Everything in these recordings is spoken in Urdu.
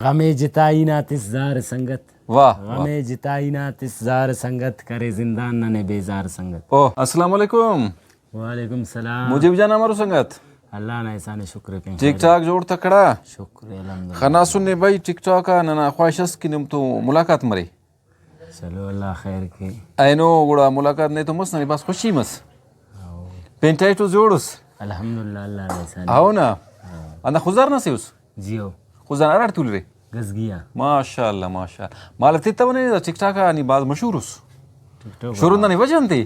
غمِ جتائی نہ تس زار سنگت واہ غمِ جتائی نہ تس زار سنگت کرے زندان نہ بیزار سنگت. اوہ السلام علیکم. وعلیکم السلام. مجھے بھی جانا ہمارو سنگت اللہ نا احسان شکر کہ ٹک ٹاک جوڑ تکڑا شکر الحمد خنا سننے بھائی ٹک ٹاک ننا خواہشس کی نم تو ملاقات مرے چلو اللہ خیر کی اینو گوڑا ملاقات نہیں تو مس نہیں بس خوشی مس پینٹائٹو جوڑس الحمدللہ اللہ نا احسان آو نا انا خزار نہ سیوس جیو خزار ارار تول رے گز گیا ماشاء اللہ ماشاء اللہ مالتی تو نہیں ٹک ٹاک نی بعد مشہورس ٹک ٹاک شروع نہیں وجہ انتی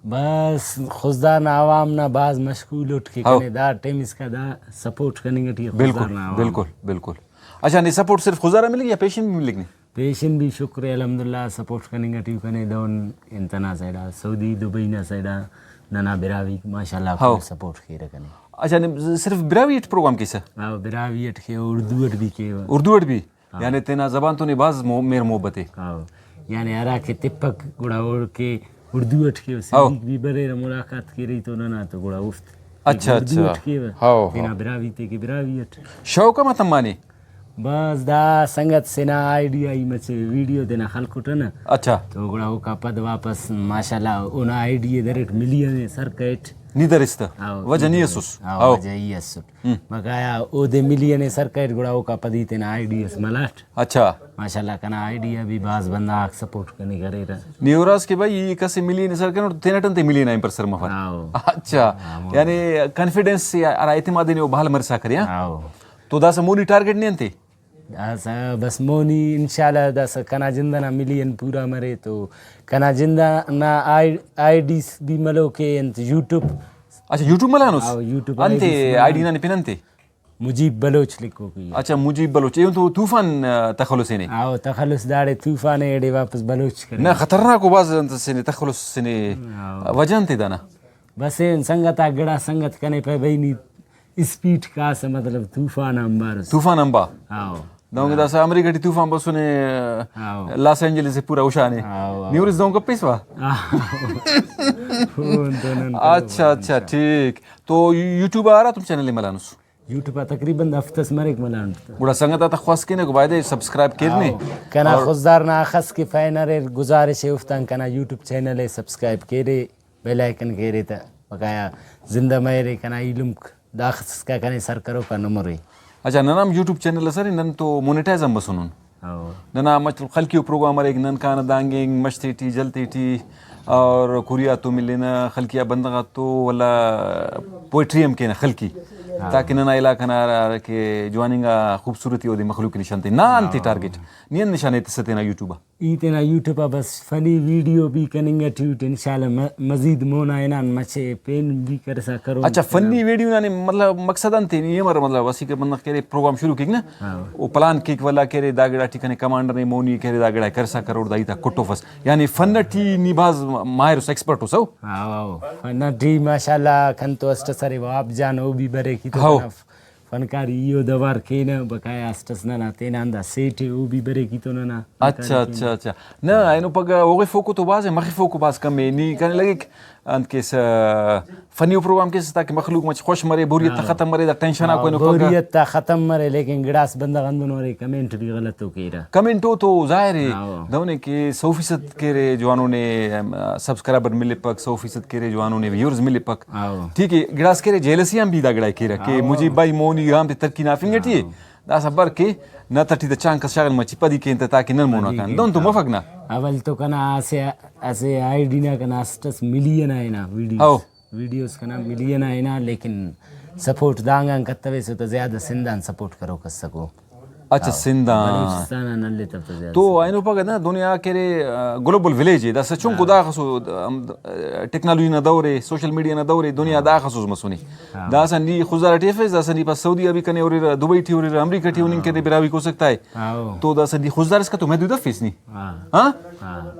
بس خزدار نا عوام نا بعض مشغول اٹھ کے کنے دا ٹیم اس کا دا سپورٹ کرنے گٹی بالکل بالکل بالکل. اچھا نہیں سپورٹ صرف خزارہ ملے یا پیشن بھی ملے گی پیشن بھی شکر الحمدللہ سپورٹ کرنے گٹی کنے دون انتنا سائڈا سعودی دبئی نا سائڈا ننا براوی ماشاءاللہ سپورٹ کی رکھنے. اچھا نہیں صرف براوی اٹ پروگرام کیسا براوی اٹ کے اردو اٹ بھی کے اردو اٹ بھی یعنی تینا زبان تو نہیں بعض میر محبت ہے یعنی ارا کے تپک گڑا اوڑ کے اردو اٹ کے صدیق بھی برے ملاقات کی رہی تو ننا تو گڑا افت اچھا اردو اچھا اٹ کے تینا براوی تے کے براوی اٹ شوق متم مانی بس دا سنگت سنا آئیڈیا ہی مچے ویڈیو دینا خلق اٹھا نا اچھا تو گڑا او کا پد واپس ماشاءاللہ اونا آئیڈیا درٹ ملین سر کیٹ نیدر است وجہ نہیں اسوس وجہ ہی اسوٹ بقایا او دے ملین سر کیٹ گڑا او کا پدی تینا آئیڈیاس ملاٹ اچھا ماشاءاللہ کنا آئیڈیا بھی بعض بندہ آگ سپورٹ کرنے کرے رہا نیوراس کے بھائی یہ کسی ملین سر کرنے تینٹن تے ملین آئیں پر سر مفر اچھا یعنی کانفیڈنس سے اعتماد نے بحال مرسا کریا تو دا سا مونی ٹارگٹ نہیں انتے بس مونی انشاءاللہ دا سا کنا جندہ نا ملین پورا مرے تو کنا جندہ نا آئی ڈیس بھی ملو کے انت یوٹیوب اچھا یوٹیوب ملانوس یوٹیوب انتے آئی ڈی نا پن انتے مجیب بلوچ لکھو کی اچھا مجیب بلوچ یہ تو طوفان تخلص نے تخلص داڑے طوفان ایڈے واپس بلوچ کرے نا خطرناک باز انت سنے تخلص سنے وجہ انتے دانا بس سنگت گڑا سنگت کنے پہ بینی اسپیڈ کا سا مطلب طوفان امبار طوفان امبا دونگ دا سا امریکہ ٹی طوفان بسونے لاس اینجلس سے پورا اوشانے نیورس دونگ کا پیسوا اچھا اچھا ٹھیک تو یوٹیوب آ رہا تم چینل ملانوس یوٹیوب تقریباً ہفتس مرک ملان گوڑا سنگت آتا خواست کینے کو بائدے سبسکرائب کرنے کنا خزدار نا آخص کی فائنر گزارش افتان کنا یوٹیوب چینل سبسکرائب کرے بیل آئیکن کرے تا بقایا زندہ میرے کنا علم داخص کا کنے سر کرو کا نمبر ہے. اچھا ننام یوٹیوب چینل سر نن تو مونیٹائز ہم بسنون ننا مطلب خلقیو پروگرام ایک نن کانا دانگیں مشتی ٹی جلتی ٹی اور کوریا تو ملینا خلقیہ بندگا تو ولا پوئٹری ہم کہنا خلقی تاکہ ننا علاقہ نا کہ جواننگا خوبصورتی ہو دی مخلوق نشانتے نا انتی ٹارگٹ نین نشانے تستینا یوٹیوبا ایتنا یوٹیوبا بس فنی ویڈیو بھی کننگا ٹیوٹ انشاءاللہ مزید مونا اینان مچے پین بھی کرسا کرو. اچھا فنی ویڈیو یعنی مطلب مقصد انتے یہ مر مطلب اسی کے بندہ کرے پروگرام شروع کیک نا وہ پلان کیک والا کرے داگڑا ٹھیکنے کمانڈر نے مونی کرے داگڑا کرسا کرو دائی تا کٹو فس یعنی فنٹی نباز ماہر اس ایکسپرٹ ہو سو فنٹی ماشاءاللہ کھن تو اسٹ سارے واب جانو بھی برے کی تو فنکاری یہ دوار کینا بقایا اسٹس نانا تینا اندہ سیٹے وہ بھی برے کی تو نانا. اچھا اچھا اچھا نا اینو پگا اوگے فوکو تو باز ہے مخی فوکو باز کم ہے نی کہنے لگے انت کیس فنیو پروگرام کیس تاکہ مخلوق مچ خوش مرے بوریت تا ختم مرے دا ٹینشن آکو اینو پگا بوریت تا ختم مرے لیکن گڑاس بندہ غندن ورے کمنٹ بھی غلط ہو کیرا کمنٹ ہو تو ظاہر ہے دونے کہ 100% کیرے جوانوں نے سبسکرائبر ملے پک 100% کیرے جوانوں نے ویورز ملے پک ٹھیک ہے گڑاس کیرے جیلسی ہم بھی دا گڑا کیرا کہ مجھے بائی مونی رام تے ترکی نافنگ گٹی دا سبر کے نہ تٹی دا چانک شاغل مچی پدی کے انت تاکہ نن مونا کان دون تو مفقنا اول تو کنا اسے آئی ڈی نا کنا اسٹس ملین ہے نا ویڈیوز کنا ملین ہے نا لیکن سپورٹ دانگان کتوے سے تو زیادہ سندان سپورٹ کرو کس سکو. اچھا سندان تو اینو پگا نا دنیا کرے گلوبل ویلیج ہے دا سچون کو دا خصو ٹیکنالوجی نا دورے سوشل میڈیا نا دورے دنیا دا خصوص مسونی دا سن نی خزارہ ٹیفز دا سن نی پاس سعودی ابھی کنے اور دبئی تھی اور امریکہ تھی انہیں کے براوی کو سکتا ہے تو دا سن نی خزار اس کا تو محدود فیس نہیں ہاں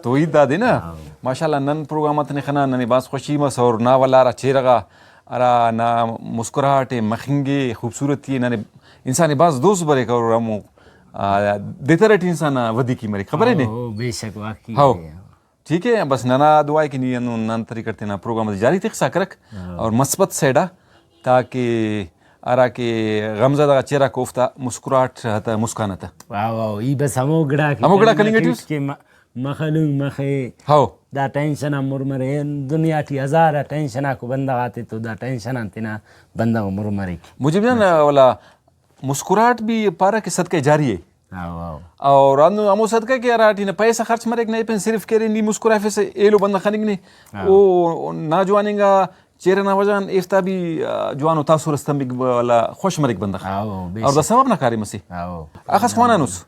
تو عید دا دے نا ماشاءاللہ نن پروگرامات نے خنا نن باس خوشی مس اور نا والارا چیرغا ارا نا مسکراہٹ مخنگے خوبصورتی نن انسان بعض دوست برے کرو رامو دیتا رہتی انسان ودی کی مری خبر ہے نہیں بے شک واقعی ہاں ٹھیک ہے بس نانا دعائے کہ نہیں نان طریقے کرتے نا پروگرام جاری تک ساکرک اور مثبت سیڈا تاکہ ارا کہ غمزہ دا چہرہ کوفتا مسکراہٹ تا مسکانہ تا واو ای بس ہمو گڑا کلنگٹیوس کہ مخلوق مخے ہاو دا ٹینشن مرمرے دنیا ٹی ہزارہ ٹینشن کو بندہ آتے تو دا ٹینشن تینا بندہ مرمرے مجھے بھی نا والا مسکراہٹ بھی پارا کہ صدقہ جاری ہے اور ہمو صدقہ کہ اراٹی نا پیسہ خرچ مرے نہیں پن صرف کہہ رہے نہیں مسکراہے سے ایلو بندہ خنگ نے او نا جوانیں گا چہرہ نا وجان ایفتا بھی جوانو تاثر استمبک والا خوش مرک بندہ اور دا سبب نا کاری مسی اخس خوانا نوس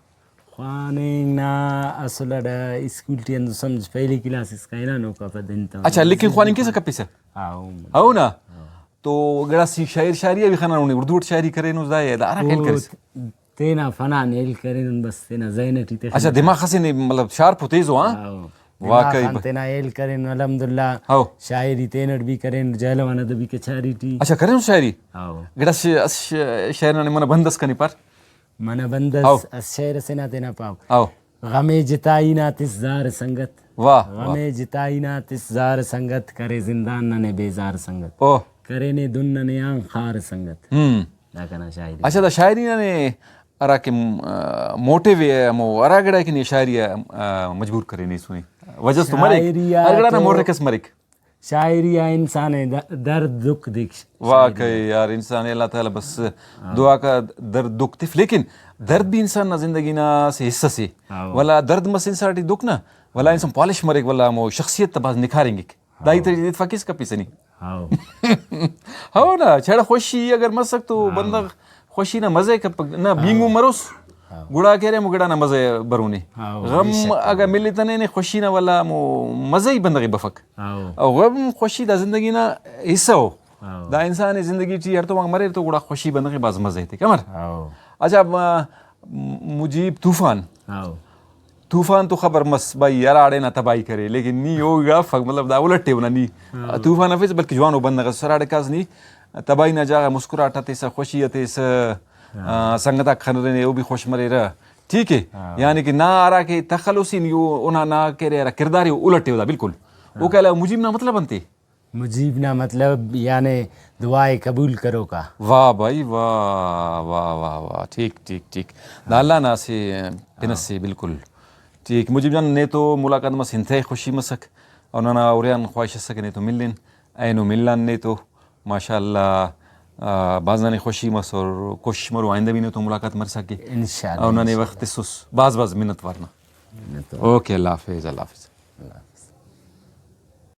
خوانیں نا اصلا دا اسکول ٹی اندو سمجھ پہلی کلاس اس کا اینا نو کا پدنتا اچھا لیکن خوانیں کیسا کپی سے ہاو نا تو گڑا سی شاعر شاعریہ بھی خانا نونے اردو شاعری کرے نوز دائے دا آرہ کھیل کرے تینا فنا نیل کریں بس تینا ذہنٹی تے اچھا دماغ خاصی نے مطلب شارپ ہوتے ہو ہاں واقعی تینا ایل کریں الحمدللہ شاعری تینٹ بھی کریں جہلوانہ دبی کے چھاری ٹی اچھا کریں شاعری گڑا شاعرنا نے منہ بندس کنی پر منہ بندس اس شعر سے نہ تینا پاو غم جتائی نہ تس زار سنگت غم جتائی نہ تس زار سنگت کرے زندان نہ بیزار سنگت کرے نے دن نے آن خار سنگت لاکنا شاعری اچھا دا شاعری نے ارا کہ موٹے وے مو ارا گڑا کہ نہیں شاعری مجبور کرے نہیں سنی وجہ تو مرک ارگڑا نا موٹے کس مرک شاعری انسان درد دکھ دیکھ واقعی یار انسان اللہ تعالیٰ بس دعا کا درد دکھ تف لیکن درد بھی انسان نا زندگی نا سے حصہ سے والا درد مس انسان ٹی دکھ نا والا انسان پالش مرک والا مو شخصیت تباز نکھاریں گے دائی تری اتفاق کس کا پیسے نہیں ہاو نا چھڑا خوشی اگر مسک تو بندہ خوشی نا مزے نا بینگو مروس گڑا کہہ رہے مو گڑا نا مزے برونے غم اگر ملی تنے نے خوشی نا والا مو مزے ہی بندگی بفک غم خوشی دا زندگی نا حصہ ہو دا انسان زندگی چی ہر تو وہاں مرے تو گڑا خوشی بندگی باز مزے تھے کمر اچھا مجیب طوفان تو خبر مس بھائی یار آڑے نا تباہی کرے لیکن نی ہوگا فک مطلب دا الٹے ہونا نی طوفان افیس بلکہ جوانو بندہ سراڑے کاز نی تباہی نہ جاگا مسکراہٹ آتے سا خوشی آتے سا سنگتا کھنرے نے وہ بھی خوش مرے رہا ٹھیک ہے یعنی کہ نہ آ رہا کہ تخلصی نہیں انہاں نہ کہہ رہا کرداری الٹے ہوتا بالکل وہ کہہ لیا مجیب نہ مطلب بنتے مجیب نہ مطلب یعنی دعائیں قبول کرو کا واہ بھائی واہ واہ واہ واہ ٹھیک ٹھیک ٹھیک اللہ نا سے پنس سے بالکل ٹھیک مجیب جان نے تو ملاقات میں انتہائی خوشی مسک اور نہ اوریان خواہش سکے نہیں تو ملن اینو ملن نے تو ماشاء اللہ بازانے خوشی مس اور کوشش مرو آئندہ بھی نے تو ملاقات مر سکے انشاءاللہ اور انہوں نے وقت سس باز منت ورنہ اوکے اللہ حافظ اللہ حافظ